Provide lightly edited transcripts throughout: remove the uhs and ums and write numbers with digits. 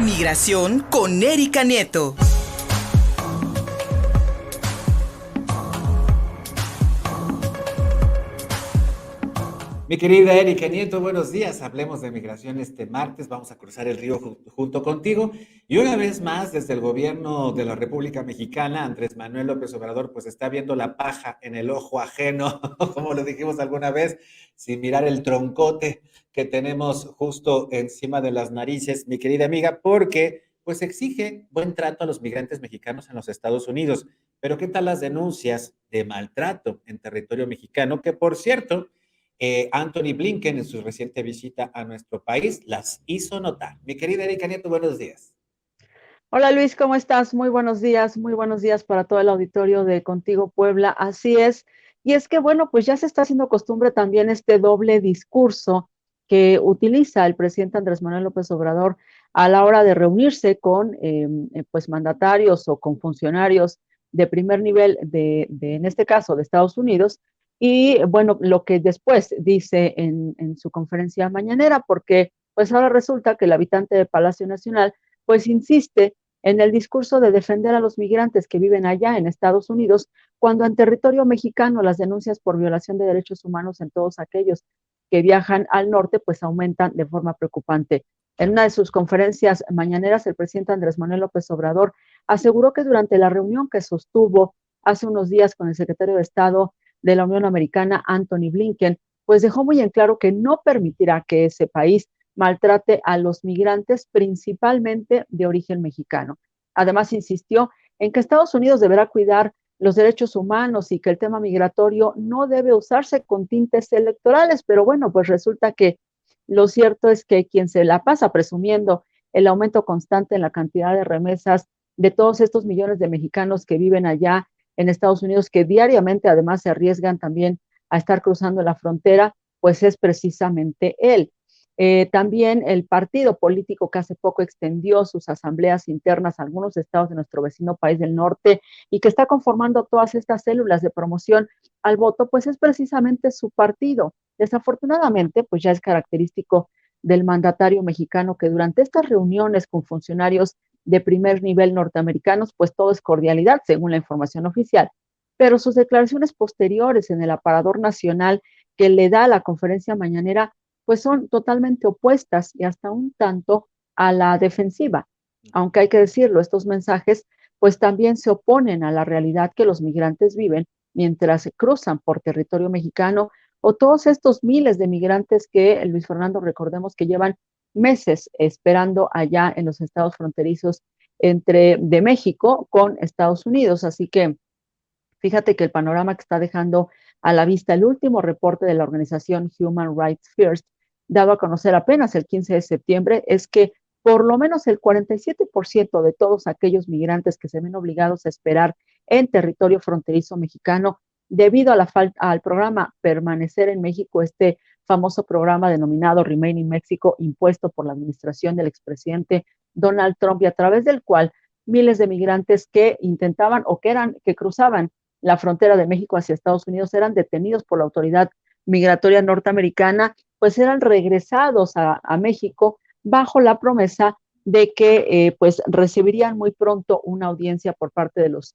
Migración con Erika Nieto. Mi querida Erika Nieto, buenos días. Hablemos de migración este martes. Vamos a cruzar el río junto contigo. Y una vez más, desde el gobierno de la República Mexicana, Andrés Manuel López Obrador, pues está viendo la paja en el ojo ajeno, como lo dijimos alguna vez, sin mirar el troncote que tenemos justo encima de las narices, mi querida amiga, porque pues exige buen trato a los migrantes mexicanos en los Estados Unidos. Pero ¿qué tal las denuncias de maltrato en territorio mexicano? Que por cierto, Anthony Blinken, en su reciente visita a nuestro país, las hizo notar. Mi querida Erika Nieto, buenos días. Hola Luis, ¿cómo estás? Muy buenos días para todo el auditorio de Contigo Puebla. Así es. Y es que, bueno, pues ya se está haciendo costumbre también este doble discurso que utiliza el presidente Andrés Manuel López Obrador a la hora de reunirse con pues mandatarios o con funcionarios de primer nivel en este caso, de Estados Unidos. Y bueno, lo que después dice en su conferencia mañanera, porque pues ahora resulta que el habitante de Palacio Nacional pues insiste en el discurso de defender a los migrantes que viven allá en Estados Unidos, cuando en territorio mexicano las denuncias por violación de derechos humanos en todos aquellos que viajan al norte pues aumentan de forma preocupante. En una de sus conferencias mañaneras, el presidente Andrés Manuel López Obrador aseguró que durante la reunión que sostuvo hace unos días con el secretario de Estado de la Unión Americana, Anthony Blinken, pues dejó muy en claro que no permitirá que ese país maltrate a los migrantes, principalmente de origen mexicano. Además, insistió en que Estados Unidos deberá cuidar los derechos humanos y que el tema migratorio no debe usarse con tintes electorales, pero bueno, pues resulta que lo cierto es que quien se la pasa presumiendo el aumento constante en la cantidad de remesas de todos estos millones de mexicanos que viven allá en Estados Unidos, que diariamente además se arriesgan también a estar cruzando la frontera, pues es precisamente él. También el partido político que hace poco extendió sus asambleas internas a algunos estados de nuestro vecino país del norte y que está conformando todas estas células de promoción al voto, pues es precisamente su partido. Desafortunadamente, pues ya es característico del mandatario mexicano que durante estas reuniones con funcionarios de primer nivel norteamericanos, pues todo es cordialidad, según la información oficial, pero sus declaraciones posteriores en el aparador nacional que le da a la conferencia mañanera pues son totalmente opuestas y hasta un tanto a la defensiva. Aunque hay que decirlo, estos mensajes pues también se oponen a la realidad que los migrantes viven mientras se cruzan por territorio mexicano o todos estos miles de migrantes que, Luis Fernando, recordemos que llevan meses esperando allá en los estados fronterizos de México con Estados Unidos. Así que fíjate que el panorama que está dejando a la vista el último reporte de la organización Human Rights First, dado a conocer apenas el 15 de septiembre, es que por lo menos el 47% de todos aquellos migrantes que se ven obligados a esperar en territorio fronterizo mexicano, debido a al programa Permanecer en México, este famoso programa denominado Remain in Mexico, impuesto por la administración del expresidente Donald Trump y a través del cual miles de migrantes que intentaban o que cruzaban la frontera de México hacia Estados Unidos eran detenidos por la autoridad migratoria norteamericana, pues eran regresados a México bajo la promesa de que pues recibirían muy pronto una audiencia por parte de los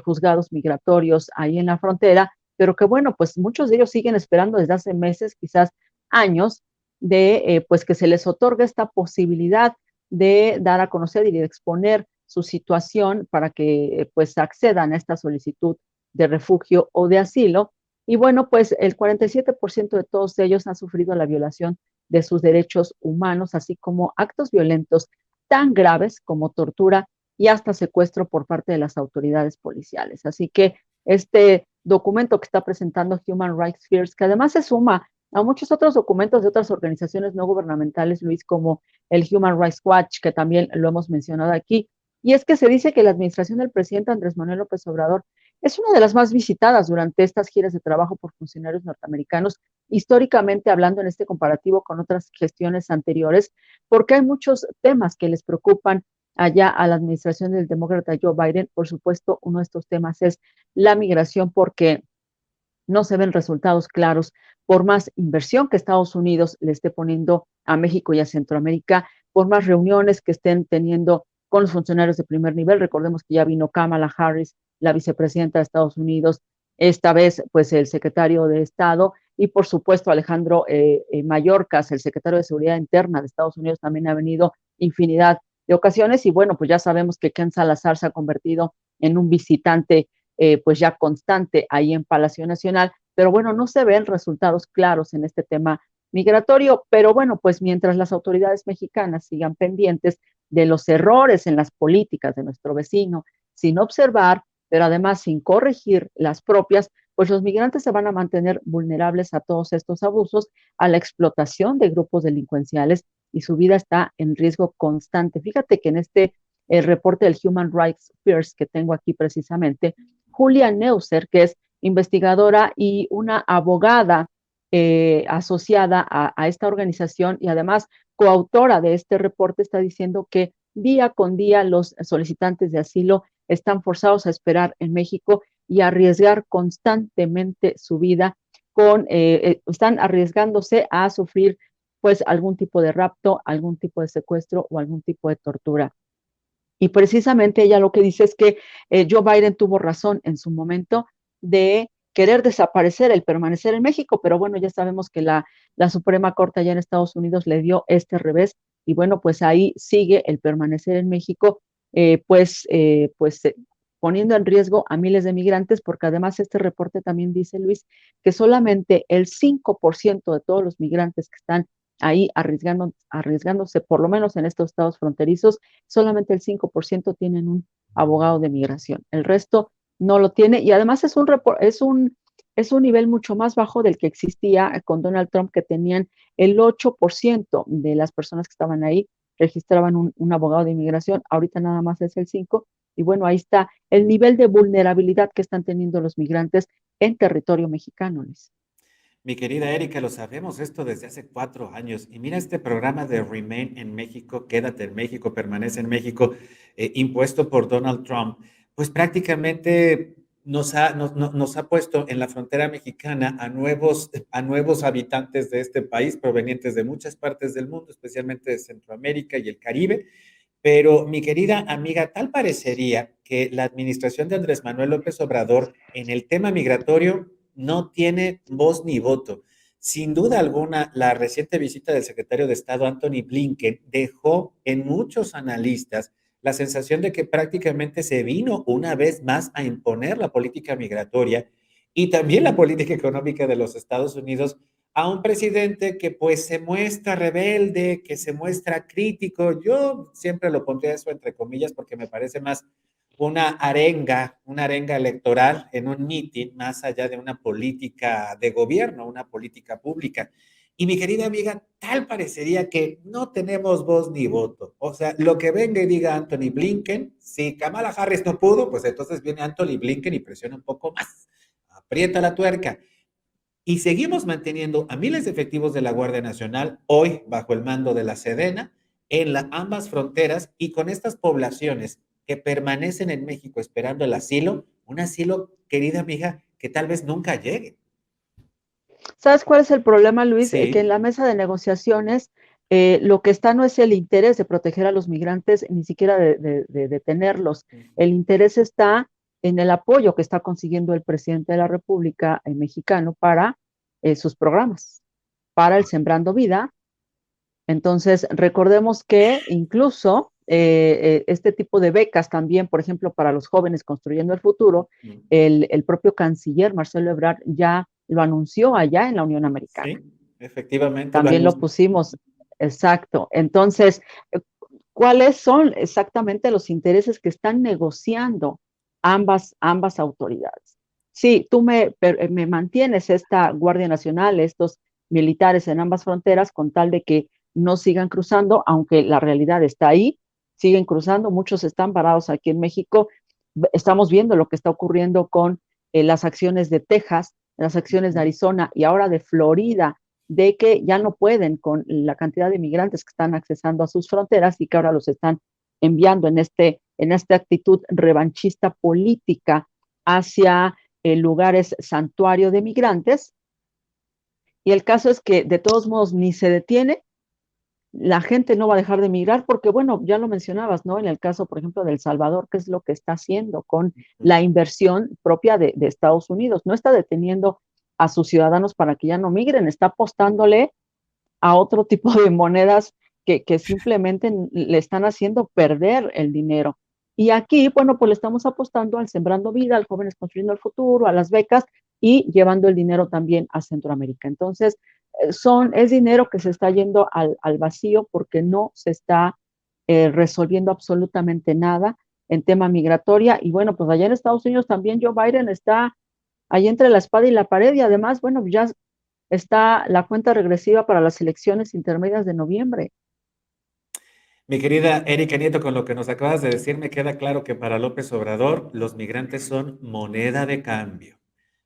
juzgados migratorios ahí en la frontera, pero que bueno, pues muchos de ellos siguen esperando desde hace meses, quizás años, de pues que se les otorgue esta posibilidad de dar a conocer y de exponer su situación para que pues accedan a esta solicitud de refugio o de asilo. Y bueno, pues el 47% de todos ellos han sufrido la violación de sus derechos humanos, así como actos violentos tan graves como tortura y hasta secuestro por parte de las autoridades policiales. Así que este documento que está presentando Human Rights First, que además se suma a muchos otros documentos de otras organizaciones no gubernamentales, Luis, como el Human Rights Watch, que también lo hemos mencionado aquí, y es que se dice que la administración del presidente Andrés Manuel López Obrador es una de las más visitadas durante estas giras de trabajo por funcionarios norteamericanos, históricamente hablando en este comparativo con otras gestiones anteriores, porque hay muchos temas que les preocupan allá a la administración del demócrata Joe Biden. Por supuesto, uno de estos temas es la migración, porque no se ven resultados claros por más inversión que Estados Unidos le esté poniendo a México y a Centroamérica, por más reuniones que estén teniendo con los funcionarios de primer nivel. Recordemos que ya vino Kamala Harris, la vicepresidenta de Estados Unidos, esta vez pues el secretario de Estado y por supuesto Alejandro Mayorkas, el secretario de Seguridad Interna de Estados Unidos, también ha venido infinidad de ocasiones y bueno, pues ya sabemos que Ken Salazar se ha convertido en un visitante pues ya constante ahí en Palacio Nacional, pero bueno, no se ven resultados claros en este tema migratorio, pero bueno, pues mientras las autoridades mexicanas sigan pendientes de los errores en las políticas de nuestro vecino, sin observar, pero además sin corregir las propias, pues los migrantes se van a mantener vulnerables a todos estos abusos, a la explotación de grupos delincuenciales y su vida está en riesgo constante. Fíjate que en este el reporte del Human Rights First que tengo aquí precisamente, Julia Neuser, que es investigadora y una abogada asociada a esta organización y además coautora de este reporte, está diciendo que día con día los solicitantes de asilo están forzados a esperar en México y arriesgar constantemente su vida están arriesgándose a sufrir pues algún tipo de rapto, algún tipo de secuestro o algún tipo de tortura. Y precisamente ella lo que dice es que Joe Biden tuvo razón en su momento de querer desaparecer el permanecer en México, pero bueno, ya sabemos que la Suprema Corte allá en Estados Unidos le dio este revés y bueno, pues ahí sigue el permanecer en México, poniendo en riesgo a miles de migrantes, porque además este reporte también dice, Luis, que solamente el 5% de todos los migrantes que están ahí arriesgándose, por lo menos en estos estados fronterizos, solamente el 5% tienen un abogado de migración. El resto no lo tiene y además es un nivel mucho más bajo del que existía con Donald Trump, que tenían el 8% de las personas que estaban ahí registraban un abogado de inmigración, ahorita nada más es el 5%, y bueno, ahí está el nivel de vulnerabilidad que están teniendo los migrantes en territorio mexicano, Luis. Mi querida Erika, lo sabemos esto desde hace 4 años. Y mira este programa de Remain en México, Quédate en México, permanece en México, impuesto por Donald Trump, pues prácticamente nos ha puesto en la frontera mexicana a nuevos habitantes de este país provenientes de muchas partes del mundo, especialmente de Centroamérica y el Caribe. Pero mi querida amiga, tal parecería que la administración de Andrés Manuel López Obrador en el tema migratorio no tiene voz ni voto. Sin duda alguna, la reciente visita del secretario de Estado Anthony Blinken dejó en muchos analistas la sensación de que prácticamente se vino una vez más a imponer la política migratoria y también la política económica de los Estados Unidos a un presidente que pues se muestra rebelde, que se muestra crítico. Yo siempre lo pondría eso entre comillas porque me parece más una arenga electoral en un meeting, más allá de una política de gobierno, una política pública. Y mi querida amiga, tal parecería que no tenemos voz ni voto. O sea, lo que venga y diga Anthony Blinken, si Kamala Harris no pudo, pues entonces viene Anthony Blinken y presiona un poco más, aprieta la tuerca. Y seguimos manteniendo a miles de efectivos de la Guardia Nacional, hoy bajo el mando de la Sedena, en ambas fronteras y con estas poblaciones que permanecen en México esperando el asilo, un asilo, querida amiga, que tal vez nunca llegue. ¿Sabes cuál es el problema, Luis? Que en Sí. la mesa de negociaciones lo que está no es el interés de proteger a los migrantes, ni siquiera de detenerlos. El interés está en el apoyo que está consiguiendo el presidente de la República mexicano para sus programas, para el Sembrando Vida. Entonces, recordemos que incluso este tipo de becas también, por ejemplo, para los jóvenes construyendo el futuro, el propio canciller Marcelo Ebrard ya lo anunció allá en la Unión Americana. Sí, efectivamente lo También lo anunció. pusimos, exacto. Entonces, ¿cuáles son exactamente los intereses que están negociando ambas autoridades? Sí, tú me mantienes esta Guardia Nacional, estos militares en ambas fronteras, con tal de que no sigan cruzando, aunque la realidad está ahí, siguen cruzando, muchos están parados aquí en México. Estamos viendo lo que está ocurriendo con las acciones de Texas, las acciones de Arizona y ahora de Florida, de que ya no pueden con la cantidad de migrantes que están accesando a sus fronteras y que ahora los están enviando en esta actitud revanchista política hacia lugares santuario de migrantes. Y el caso es que de todos modos ni se detiene, la gente no va a dejar de migrar porque, bueno, ya lo mencionabas, ¿no? En el caso, por ejemplo, de El Salvador, ¿qué es lo que está haciendo con la inversión propia de Estados Unidos? No está deteniendo a sus ciudadanos para que ya no migren, está apostándole a otro tipo de monedas que simplemente le están haciendo perder el dinero. Y aquí, bueno, pues le estamos apostando al Sembrando Vida, al Jóvenes Construyendo el Futuro, a las becas y llevando el dinero también a Centroamérica. Entonces, es dinero que se está yendo al vacío porque no se está resolviendo absolutamente nada en tema migratoria. Y bueno, pues allá en Estados Unidos también Joe Biden está ahí entre la espada y la pared y además, bueno, ya está la cuenta regresiva para las elecciones intermedias de noviembre. Mi querida Erika Nieto, con lo que nos acabas de decir, me queda claro que para López Obrador los migrantes son moneda de cambio.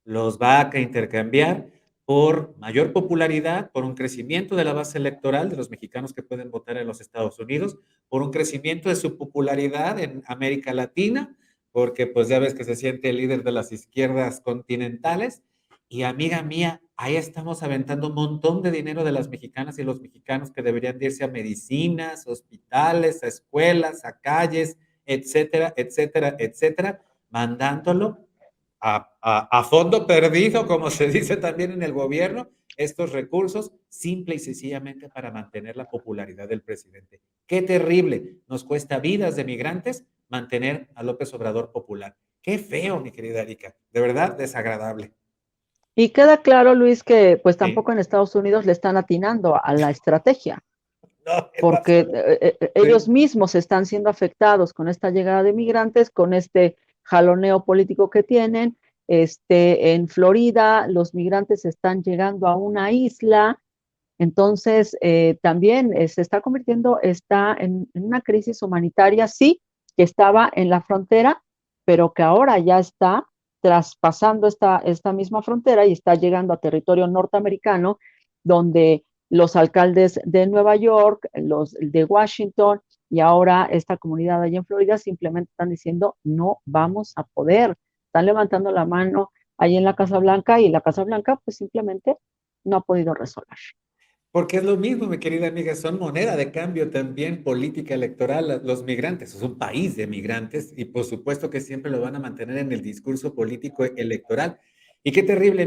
Los va a intercambiar por mayor popularidad, por un crecimiento de la base electoral de los mexicanos que pueden votar en los Estados Unidos, por un crecimiento de su popularidad en América Latina, porque pues ya ves que se siente el líder de las izquierdas continentales. Y amiga mía, ahí estamos aventando un montón de dinero de las mexicanas y los mexicanos que deberían de irse a medicinas, hospitales, a escuelas, a calles, etcétera, etcétera, etcétera, mandándolo a fondo perdido, como se dice también en el gobierno, estos recursos simple y sencillamente para mantener la popularidad del presidente. Qué terrible, nos cuesta vidas de migrantes mantener a López Obrador popular. Qué feo, mi querida Erika, de verdad desagradable. Y queda claro, Luis, que pues Sí. tampoco en Estados Unidos le están atinando a la estrategia, No, en lo porque absoluto. ellos Sí. mismos están siendo afectados con esta llegada de migrantes, con este jaloneo político que tienen. En Florida, los migrantes están llegando a una isla. Entonces, también se está convirtiendo, está en una crisis humanitaria, sí, que estaba en la frontera, pero que ahora ya está traspasando esta misma frontera y está llegando a territorio norteamericano, donde los alcaldes de Nueva York, los de Washington y ahora esta comunidad allá en Florida simplemente están diciendo, no vamos a poder. Están levantando la mano ahí en la Casa Blanca y la Casa Blanca pues simplemente no ha podido resolver. Porque es lo mismo, mi querida amiga, son moneda de cambio también política electoral. Los migrantes, es un país de migrantes y por supuesto que siempre lo van a mantener en el discurso político electoral. Y qué terrible,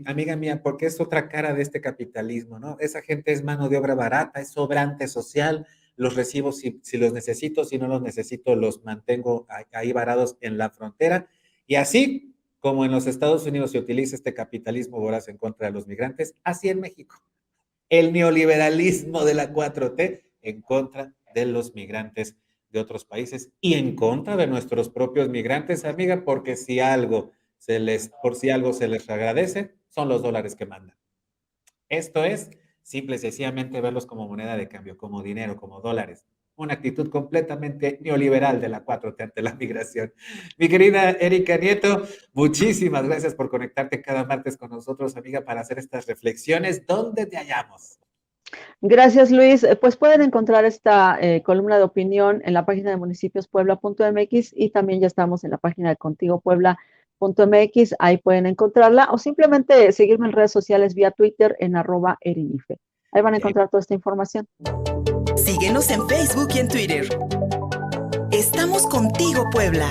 amiga mía, porque es otra cara de este capitalismo, ¿no? Esa gente es mano de obra barata, es sobrante social, los recibo si los necesito, si no los necesito, los mantengo ahí varados en la frontera. Y así como en los Estados Unidos se utiliza este capitalismo voraz en contra de los migrantes, así en México el neoliberalismo de la 4T en contra de los migrantes de otros países y en contra de nuestros propios migrantes, amiga, porque por si algo se les agradece, son los dólares que mandan. Esto es simple y sencillamente verlos como moneda de cambio, como dinero, como dólares. Una actitud completamente neoliberal de la 4T ante la migración. Mi querida Erika Nieto, muchísimas gracias por conectarte cada martes con nosotros, amiga, para hacer estas reflexiones. ¿Dónde te hallamos? Gracias, Luis. Pues pueden encontrar esta columna de opinión en la página de municipiospuebla.mx y también ya estamos en la página de contigopuebla.mx. Ahí pueden encontrarla o simplemente seguirme en redes sociales vía Twitter en @erinife. Ahí van a encontrar toda esta información. Síguenos en Facebook y en Twitter. Estamos contigo, Puebla.